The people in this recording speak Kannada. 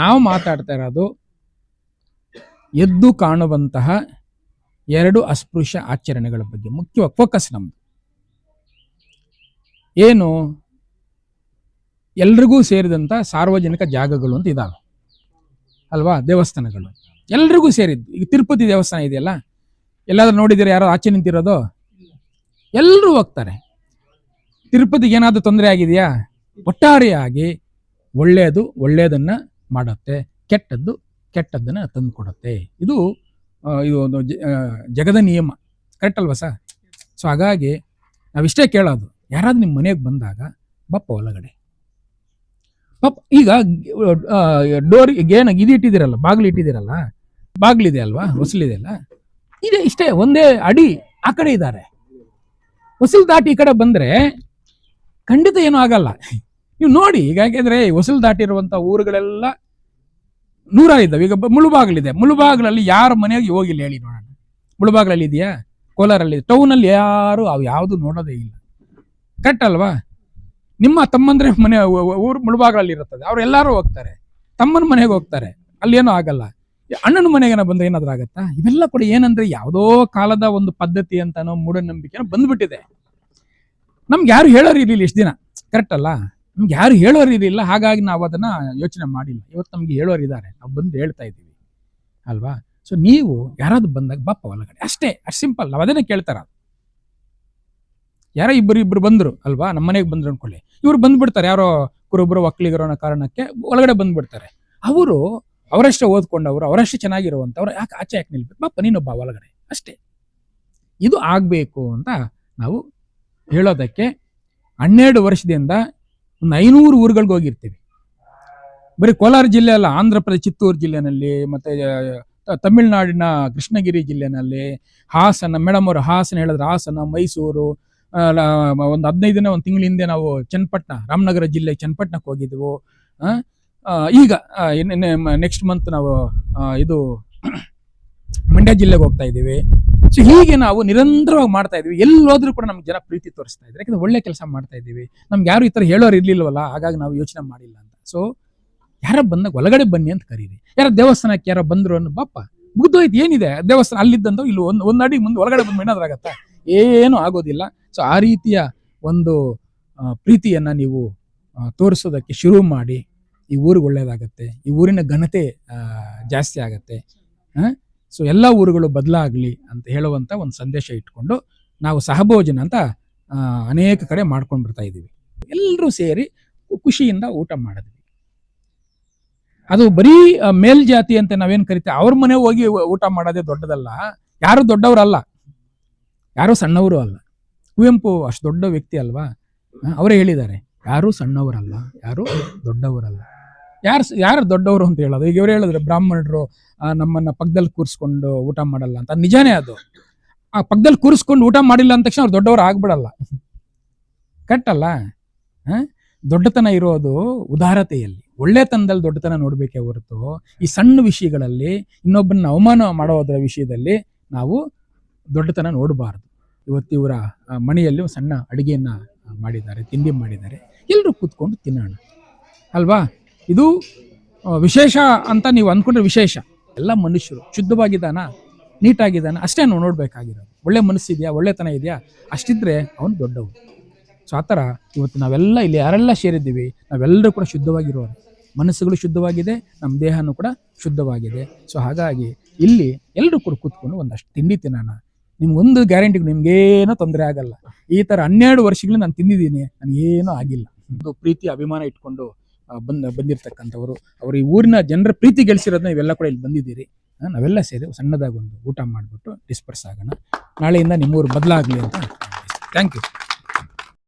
ನಾವು ಮಾತಾಡ್ತಾ ಇರೋದು ಎದ್ದು ಕಾಣುವಂತಹ ಎರಡು ಅಸ್ಪೃಶ್ಯ ಆಚರಣೆಗಳ ಬಗ್ಗೆ ಮುಖ್ಯವಾಗಿ ಫೋಕಸ್ ನಮ್ದು. ಏನು ಎಲ್ರಿಗೂ ಸೇರಿದಂಥ ಸಾರ್ವಜನಿಕ ಜಾಗಗಳು ಅಂತ ಇದಾವೆ ಅಲ್ವಾ, ದೇವಸ್ಥಾನಗಳು ಎಲ್ರಿಗೂ ಸೇರಿದ್ದು. ಈಗ ತಿರುಪತಿ ದೇವಸ್ಥಾನ ಇದೆಯಲ್ಲ, ಎಲ್ಲಾದ್ರೂ ನೋಡಿದರೆ ಯಾರೋ ಆಚೆ ನಿಂತಿರೋದು? ಎಲ್ಲರೂ ಹೋಗ್ತಾರೆ. ತಿರುಪತಿಗೆ ಏನಾದರೂ ತೊಂದರೆ ಆಗಿದೆಯಾ? ಒಟ್ಟಾರೆಯಾಗಿ ಒಳ್ಳೆಯದು ಒಳ್ಳೆಯದನ್ನ ಮಾಡುತ್ತೆ, ಕೆಟ್ಟದ್ದು ಕೆಟ್ಟದ್ದನ್ನ ತಂದು ಕೊಡುತ್ತೆ. ಇದು ಒಂದು ಜಗದ ನಿಯಮ, ಕರೆಕ್ಟ್ ಅಲ್ವಾ ಸರ್? ಸೊ ಹಾಗಾಗಿ ನಾವಿಷ್ಟೇ ಕೇಳೋದು, ಯಾರಾದ್ರೂ ನಿಮ್ಮ ಮನೆಗೆ ಬಂದಾಗ ಬಪ್ಪ ಒಳಗಡೆ ಬಪ್ಪ. ಈಗ ಡೋರಿಗೆ ಏನು ಇದು ಇಟ್ಟಿದ್ದೀರಲ್ಲ, ಬಾಗಿಲು ಇಟ್ಟಿದ್ದೀರಲ್ಲ, ಬಾಗಿಲಿದೆ ಅಲ್ವಾ, ಹೊಸಲಿದೆ ಅಲ್ಲ, ಇದೆ ಇಷ್ಟೇ, ಒಂದೇ ಅಡಿ ಆ ಕಡೆ ಇದ್ದಾರೆ. ಹೊಸಲು ದಾಟಿ ಈ ಕಡೆ ಬಂದ್ರೆ ಖಂಡಿತ ಏನೂ ಆಗಲ್ಲ. ನೀವು ನೋಡಿ, ಈಗ ಯಾಕೆಂದ್ರೆ ಹೊಸಲು ದಾಟಿರುವಂತ ಊರುಗಳೆಲ್ಲ ನೂರಾರಿದ್ದಾವೆ. ಈಗ ಮುಳುಬಾಗಿಲಿದೆ, ಮುಳುಬಾಗಿಲಲ್ಲಿ ಯಾರ ಮನೆಗೆ ಹೋಗಿಲ್ಲ ಹೇಳಿ ನೋಡೋಣ? ಮುಳುಬಾಗಿಲಲ್ಲಿ ಇದೆಯಾ? ಕೋಲಾರಲ್ಲಿ ಟೌನಲ್ಲಿ ಯಾರು ಯಾವುದು ನೋಡೋದೇ ಇಲ್ಲ, ಕರೆಕ್ಟ್ ಅಲ್ವಾ? ನಿಮ್ಮ ತಮ್ಮಂದ್ರೆ ಮನೆ ಊರು ಮುಳುಬಾಗಿಲಲ್ಲಿ ಇರುತ್ತದೆ, ಅವ್ರು ಎಲ್ಲರೂ ಹೋಗ್ತಾರೆ, ತಮ್ಮನ ಮನೆಗೆ ಹೋಗ್ತಾರೆ, ಅಲ್ಲಿ ಏನೂ ಆಗಲ್ಲ. ಅಣ್ಣನ ಮನೆಗೇನ ಬಂದ್ರೆ ಏನಾದ್ರೂ ಆಗತ್ತಾ? ಇವೆಲ್ಲ ಕೂಡ ಏನಂದ್ರೆ ಯಾವುದೋ ಕಾಲದ ಒಂದು ಪದ್ಧತಿ ಅಂತಾನೋ ಮೂಢನಂಬಿಕೆನೋ ಬಂದ್ಬಿಟ್ಟಿದೆ. ನಮ್ಗೆ ಯಾರು ಹೇಳೋರು ಇರಲಿಲ್ಲ ಇಷ್ಟು ದಿನ, ಕರೆಕ್ಟ್ ಅಲ್ಲ? ನಮ್ಗೆ ಯಾರು ಹೇಳೋರು ಇರಲಿಲ್ಲ, ಹಾಗಾಗಿ ನಾವು ಅದನ್ನ ಯೋಚನೆ ಮಾಡಿಲ್ಲ. ಇವತ್ತು ನಮ್ಗೆ ಹೇಳೋರು ಇದ್ದಾರೆ, ನಾವು ಬಂದು ಹೇಳ್ತಾ ಇದ್ದೀವಿ ಅಲ್ವಾ? ಸೊ ನೀವು ಯಾರಾದ್ರೂ ಬಂದಾಗ ಬಪ್ಪ ಒಳಗಡೆ, ಅಷ್ಟೇ, ಅಷ್ಟು ಸಿಂಪಲ್. ನಾವು ಅದನ್ನೇ ಕೇಳ್ತಾರ. ಯಾರೋ ಇಬ್ಬರು ಬಂದ್ರು ಅಲ್ವಾ, ನಮ್ಮ ಮನೆಗೆ ಬಂದ್ರು ಅನ್ಕೊಳ್ಳಿ, ಇವ್ರು ಬಂದ್ಬಿಡ್ತಾರೆ, ಯಾರೋ ಕುರುಬರು ಒಕ್ಕಲಿಗರೋ ಅನ್ನೋ ಕಾರಣಕ್ಕೆ ಒಳಗಡೆ ಬಂದ್ಬಿಡ್ತಾರೆ. ಅವರು ಅವರಷ್ಟೇ ಓದ್ಕೊಂಡವರು, ಅವರಷ್ಟೇ ಚೆನ್ನಾಗಿರುವಂಥವ್ರು, ಆಚೆ ಯಾಕೆ ನಿಲ್ಬೇಕು? ಬಪ್ಪ ನೀನೊಬ್ಬ ಒಳಗಡೆ, ಅಷ್ಟೇ. ಇದು ಆಗಬೇಕು ಅಂತ ನಾವು ಹೇಳೋದಕ್ಕೆ 12 ವರ್ಷದಿಂದ ಒಂದು 500 ಊರುಗಳಿಗೆ ಹೋಗಿರ್ತೀವಿ. ಬರೀ ಕೋಲಾರ ಜಿಲ್ಲೆ ಅಲ್ಲ, ಆಂಧ್ರ ಪ್ರದೇಶ ಚಿತ್ತೂರು ಜಿಲ್ಲೆನಲ್ಲಿ, ಮತ್ತೆ ತಮಿಳುನಾಡಿನ ಕೃಷ್ಣಗಿರಿ ಜಿಲ್ಲೆನಲ್ಲಿ, ಹಾಸನ, ಮೇಡಮ್ ಅವರು ಹಾಸನ ಹೇಳಿದ್ರೆ ಹಾಸನ, ಮೈಸೂರು, ಒಂದು 15 ದಿನ, ಒಂದು ತಿಂಗಳ ಹಿಂದೆ ನಾವು ಚನ್ನಪಟ್ಟಣ, ರಾಮನಗರ ಜಿಲ್ಲೆ ಚನ್ನಪಟ್ಟಣಕ್ಕೆ ಹೋಗಿದ್ವು. ಈಗ ನೆಕ್ಸ್ಟ್ ಮಂತ್ ನಾವು ಇದು ಮಂಡ್ಯ ಜಿಲ್ಲೆಗೆ ಹೋಗ್ತಾ ಇದ್ದೀವಿ. ಸೊ ಹೀಗೆ ನಾವು ನಿರಂತರವಾಗಿ ಮಾಡ್ತಾ ಇದೀವಿ. ಎಲ್ಲೋದ್ರೂ ಕೂಡ ನಮ್ಗೆ ಜನ ಪ್ರೀತಿ ತೋರಿಸ್ತಾ ಇದ್ದಾರೆ, ಯಾಕಂದ್ರೆ ಒಳ್ಳೆ ಕೆಲಸ ಮಾಡ್ತಾ ಇದ್ದೀವಿ. ನಮ್ಗೆ ಯಾರು ಈ ಥರ ಹೇಳೋರು ಇರ್ಲಿಲ್ವಲ್ಲ, ಹಾಗಾಗಿ ನಾವು ಯೋಚನೆ ಮಾಡಿಲ್ಲ ಅಂತ. ಸೊ ಯಾರೋ ಬಂದಾಗ ಒಳಗಡೆ ಬನ್ನಿ ಅಂತ ಕರೀರಿ. ಯಾರೋ ದೇವಸ್ಥಾನಕ್ಕೆ ಯಾರೋ ಬಂದ್ರು ಅನ್ನೋ ಬಪ್ಪ ಮುಗ್ದೋಯ್ತು, ಏನಿದೆ ದೇವಸ್ಥಾನ ಅಲ್ಲಿದ್ದಂತ ಇಲ್ಲಿ ಒಂದು ಅಡಿ ಮುಂದೆ ಒಳಗಡೆ ಬಂದು ಏನಾದ್ರೂ ಆಗತ್ತಾ? ಏನೂ ಆಗೋದಿಲ್ಲ. ಸೊ ಆ ರೀತಿಯ ಒಂದು ಪ್ರೀತಿಯನ್ನ ನೀವು ತೋರಿಸೋದಕ್ಕೆ ಶುರು ಮಾಡಿ, ಈ ಊರಿಗೆ ಒಳ್ಳೇದಾಗತ್ತೆ, ಈ ಊರಿನ ಘನತೆ ಜಾಸ್ತಿ ಆಗತ್ತೆ. ಸೊ ಎಲ್ಲ ಊರುಗಳು ಬದಲಾಗಲಿ ಅಂತ ಹೇಳುವಂತ ಒಂದು ಸಂದೇಶ ಇಟ್ಕೊಂಡು ನಾವು ಸಹಭೋಜನ ಅಂತ ಅನೇಕ ಕಡೆ ಮಾಡ್ಕೊಂಡು ಬರ್ತಾ ಇದ್ದೀವಿ. ಎಲ್ಲರೂ ಸೇರಿ ಖುಷಿಯಿಂದ ಊಟ ಮಾಡಿದ್ವಿ. ಅದು ಬರೀ ಮೇಲ್ಜಾತಿ ಅಂತ ನಾವೇನು ಕರಿತೇವೆ, ಅವ್ರ ಮನೆ ಹೋಗಿ ಊಟ ಮಾಡೋದೇ ದೊಡ್ಡದಲ್ಲ. ಯಾರು ದೊಡ್ಡವರಲ್ಲ, ಯಾರು ಸಣ್ಣವರು ಅಲ್ಲ. ಕುವೆಂಪು ಅಷ್ಟು ದೊಡ್ಡ ವ್ಯಕ್ತಿ ಅಲ್ವಾ, ಅವರೇ ಹೇಳಿದ್ದಾರೆ, ಯಾರು ಸಣ್ಣವರಲ್ಲ, ಯಾರು ದೊಡ್ಡವರಲ್ಲ. ಯಾರು ದೊಡ್ಡವರು ಅಂತ ಹೇಳೋದು? ಈಗ ಇವ್ರು ಹೇಳಿದ್ರೆ ಬ್ರಾಹ್ಮಣರು ನಮ್ಮನ್ನ ಪಕ್ಕದಲ್ಲಿ ಕೂರಿಸ್ಕೊಂಡು ಊಟ ಮಾಡಲ್ಲ ಅಂತ. ನಿಜಾನೇ ಅದು. ಆ ಪಕ್ಕದಲ್ಲಿ ಕೂರಿಸ್ಕೊಂಡು ಊಟ ಮಾಡಿಲ್ಲ ಅಂದ ತಕ್ಷಣ ಅವ್ರು ದೊಡ್ಡವರು ಆಗ್ಬಿಡಲ್ಲ, ಕರೆಕ್ಟ್ ಅಲ್ಲ? ದೊಡ್ಡತನ ಇರೋದು ಉದಾರತೆಯಲ್ಲಿ, ಒಳ್ಳೆತನದಲ್ಲಿ ದೊಡ್ಡತನ ನೋಡ್ಬೇಕೇ ಹೊರತು ಈ ಸಣ್ಣ ವಿಷಯಗಳಲ್ಲಿ ಇನ್ನೊಬ್ಬನ ಅವಮಾನ ಮಾಡೋದ್ರ ವಿಷಯದಲ್ಲಿ ನಾವು ದೊಡ್ಡತನ ನೋಡಬಾರ್ದು. ಇವತ್ತು ಇವರ ಮನೆಯಲ್ಲಿ ಒಂದು ಸಣ್ಣ ಅಡುಗೆಯನ್ನ ಮಾಡಿದ್ದಾರೆ, ತಿಂಡಿ ಮಾಡಿದ್ದಾರೆ, ಎಲ್ಲರೂ ಕೂತ್ಕೊಂಡು ತಿನ್ನೋಣ ಅಲ್ವಾ? ಇದು ವಿಶೇಷ ಅಂತ ನೀವು ಅಂದ್ಕೊಂಡ್ರೆ ವಿಶೇಷ. ಎಲ್ಲ ಮನುಷ್ಯರು ಶುದ್ಧವಾಗಿದ್ದಾನ, ನೀಟಾಗಿದ್ದಾನ, ಅಷ್ಟೇ ನಾವು ನೋಡ್ಬೇಕಾಗಿರೋದು. ಒಳ್ಳೆ ಮನಸ್ಸಿದೆಯಾ, ಒಳ್ಳೆತನ ಇದೆಯಾ, ಅಷ್ಟಿದ್ರೆ ಅವನು ದೊಡ್ಡವನು. ಸೊ ಆ ಥರ ಇವತ್ತು ನಾವೆಲ್ಲ ಇಲ್ಲಿ ಯಾರೆಲ್ಲ ಸೇರಿದ್ದೀವಿ, ನಾವೆಲ್ಲರೂ ಕೂಡ ಶುದ್ಧವಾಗಿರೋರು. ಮನಸ್ಸುಗಳು ಶುದ್ಧವಾಗಿದೆ, ನಮ್ಮ ದೇಹನೂ ಕೂಡ ಶುದ್ಧವಾಗಿದೆ. ಸೊ ಹಾಗಾಗಿ ಇಲ್ಲಿ ಎಲ್ಲರೂ ಕೂಡ ಕೂತ್ಕೊಂಡು ಒಂದಷ್ಟು ತಿಂಡಿ ತಿನ್ನೋಣ. ನಿಮ್ಗೊಂದು ಗ್ಯಾರಂಟಿ, ನಿಮ್ಗೇನೋ ತೊಂದರೆ ಆಗಲ್ಲ. ಈ ಥರ 12 ವರ್ಷಗಳು ನಾನು ತಿಂದಿದ್ದೀನಿ, ನನಗೇನೂ ಆಗಿಲ್ಲ. ಒಂದು ಪ್ರೀತಿ ಅಭಿಮಾನ ಇಟ್ಕೊಂಡು ಬಂದಿರ್ತಕ್ಕಂಥವ್ರು, ಅವರು ಈ ಊರಿನ ಜನರ ಪ್ರೀತಿ ಗಳಿಸಿರೋದನ್ನ ಇವೆಲ್ಲ ಕೂಡ ಇಲ್ಲಿ ಬಂದಿದ್ದೀರಿ. ನಾವೆಲ್ಲ ಸೇರಿ ಸಣ್ಣದಾಗಿ ಒಂದು ಊಟ ಮಾಡಿಬಿಟ್ಟು ಡಿಸ್ಪರ್ಸ್ ಆಗೋಣ. ನಾಳೆಯಿಂದ ನಿಮ್ಮೂರು ಬದಲಾಗಲಿ ಅಂತ. Thank you.